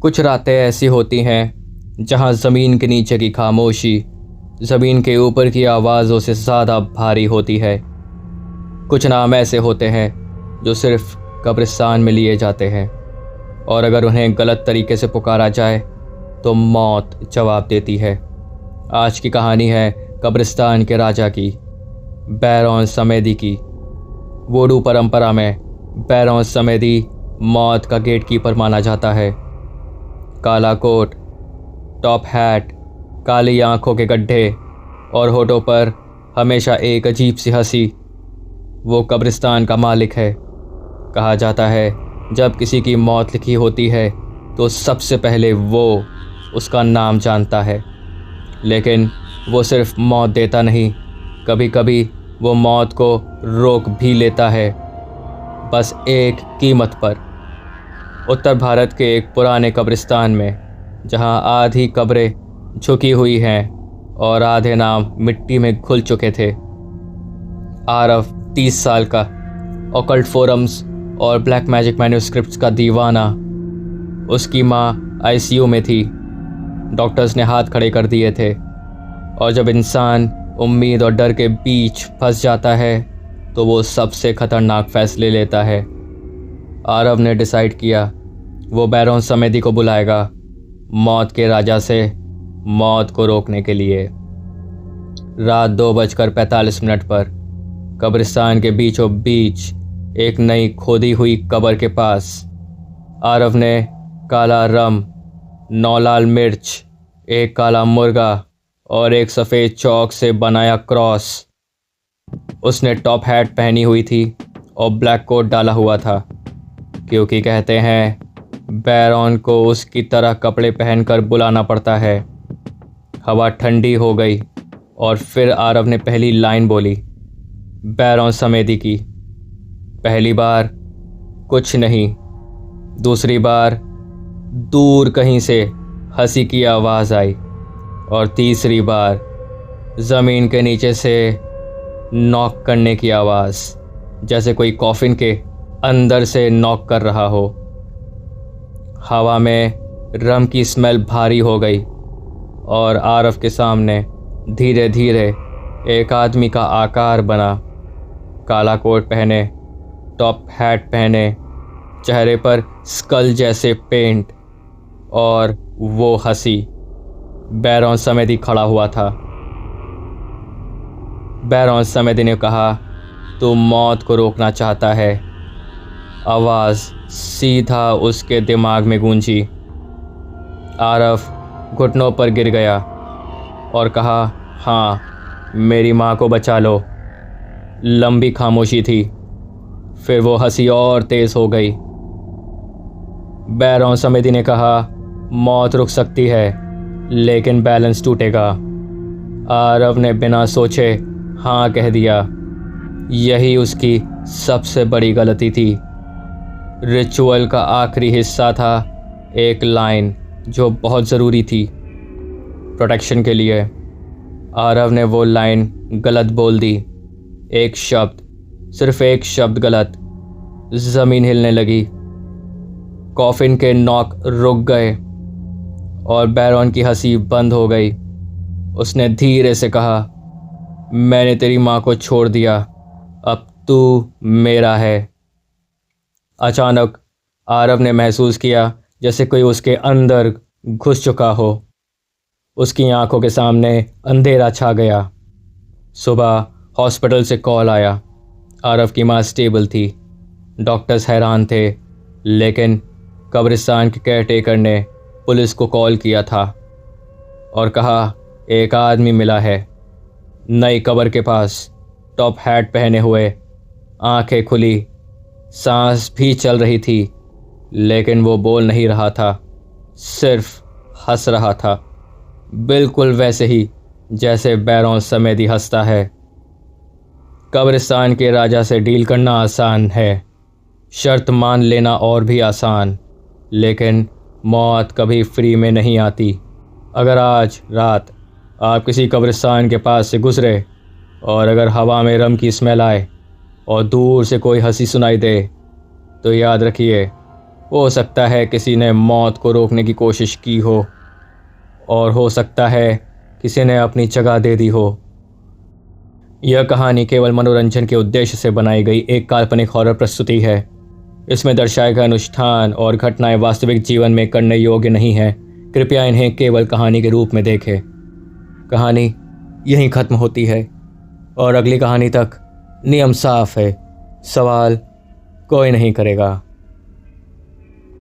कुछ रातें ऐसी होती हैं जहां ज़मीन के नीचे की खामोशी ज़मीन के ऊपर की आवाज़ों से ज़्यादा भारी होती है। कुछ नाम ऐसे होते हैं जो सिर्फ कब्रिस्तान में लिए जाते हैं, और अगर उन्हें गलत तरीके से पुकारा जाए तो मौत जवाब देती है। आज की कहानी है कब्रिस्तान के राजा की, बैरोन समेदी की। वोडू परंपरा में बैरोन समेदी मौत का गेटकीपर माना जाता है। काला कोट, टॉप हैट, काली आंखों के गड्ढे और होठों पर हमेशा एक अजीब सी हंसी। वो कब्रिस्तान का मालिक है। कहा जाता है जब किसी की मौत लिखी होती है तो सबसे पहले वो उसका नाम जानता है। लेकिन वो सिर्फ मौत देता नहीं, कभी कभी वो मौत को रोक भी लेता है, बस एक कीमत पर। उत्तर भारत के एक पुराने कब्रिस्तान में, जहां आधी कब्रें झुकी हुई हैं और आधे नाम मिट्टी में घुल चुके थे, आरव 30 साल का, ऑकल्ट फोरम्स और ब्लैक मैजिक मैन्यूस्क्रिप्ट्स का दीवाना। उसकी माँ आईसीयू में थी। डॉक्टर्स ने हाथ खड़े कर दिए थे, और जब इंसान उम्मीद और डर के बीच फंस जाता है तो वो सबसे खतरनाक फैसले लेता है। आरव ने डिसाइड किया वो बैरोन समेदी को बुलाएगा, मौत के राजा से मौत को रोकने के लिए। रात 2:45 पर कब्रिस्तान के बीचों बीच एक नई खोदी हुई कब्र के पास आरव ने काला रम, 9 लाल मिर्च, एक काला मुर्गा और एक सफ़ेद चौक से बनाया क्रॉस। उसने टॉप हैट पहनी हुई थी और ब्लैक कोट डाला हुआ था, क्योंकि कहते हैं बैरोन को उसकी तरह कपड़े पहनकर बुलाना पड़ता है। हवा ठंडी हो गई और फिर आरव ने पहली लाइन बोली, बैरोन समेदी की। पहली बार कुछ नहीं, दूसरी बार दूर कहीं से हंसी की आवाज़ आई, और तीसरी बार ज़मीन के नीचे से नॉक करने की आवाज़, जैसे कोई कॉफिन के अंदर से नॉक कर रहा हो। हवा में रम की स्मेल भारी हो गई और आरव के सामने धीरे धीरे एक आदमी का आकार बना। काला कोट पहने, टॉप हैट पहने, चेहरे पर स्कल जैसे पेंट, और वो हंसी। बैरोन समेदी खड़ा हुआ था। बैरोन समेदी ने कहा, तू मौत को रोकना चाहता है। आवाज़ सीधा उसके दिमाग में गूंजी। आरव घुटनों पर गिर गया और कहा, हाँ, मेरी माँ को बचा लो। लंबी खामोशी थी, फिर वो हंसी और तेज़ हो गई। बैरोन समेदी ने कहा, मौत रुक सकती है लेकिन बैलेंस टूटेगा। आरव ने बिना सोचे हाँ कह दिया। यही उसकी सबसे बड़ी गलती थी। रिचुअल का आखिरी हिस्सा था एक लाइन जो बहुत ज़रूरी थी प्रोटेक्शन के लिए। आरव ने वो लाइन गलत बोल दी। एक शब्द, सिर्फ एक शब्द गलत। ज़मीन हिलने लगी, कॉफिन के नॉक रुक गए और बैरोन की हंसी बंद हो गई। उसने धीरे से कहा, मैंने तेरी माँ को छोड़ दिया, अब तू मेरा है। अचानक आरव ने महसूस किया जैसे कोई उसके अंदर घुस चुका हो। उसकी आंखों के सामने अंधेरा छा गया। सुबह हॉस्पिटल से कॉल आया। आरव की माँ स्टेबल थी। डॉक्टर्स हैरान थे, लेकिन कब्रिस्तान के केयरटेकर ने पुलिस को कॉल किया था और कहा, एक आदमी मिला है नई कब्र के पास, टॉप हैट पहने हुए, आंखें खुली, सांस भी चल रही थी, लेकिन वो बोल नहीं रहा था, सिर्फ हंस रहा था, बिल्कुल वैसे ही जैसे बैरोन समेदी हंसता है। कब्रिस्तान के राजा से डील करना आसान है, शर्त मान लेना और भी आसान, लेकिन मौत कभी फ्री में नहीं आती। अगर आज रात आप किसी कब्रिस्तान के पास से गुजरे और अगर हवा में रम की स्मेल आए और दूर से कोई हंसी सुनाई दे, तो याद रखिए हो सकता है किसी ने मौत को रोकने की कोशिश की हो, और हो सकता है किसी ने अपनी जगह दे दी हो। यह कहानी केवल मनोरंजन के उद्देश्य से बनाई गई एक काल्पनिक हॉरर प्रस्तुति है। इसमें दर्शाए गए अनुष्ठान और घटनाएं वास्तविक जीवन में करने योग्य नहीं हैं। कृपया इन्हें केवल कहानी के रूप में देखें। कहानी यहीं ख़त्म होती है और अगली कहानी तक नियम साफ है, सवाल कोई नहीं करेगा।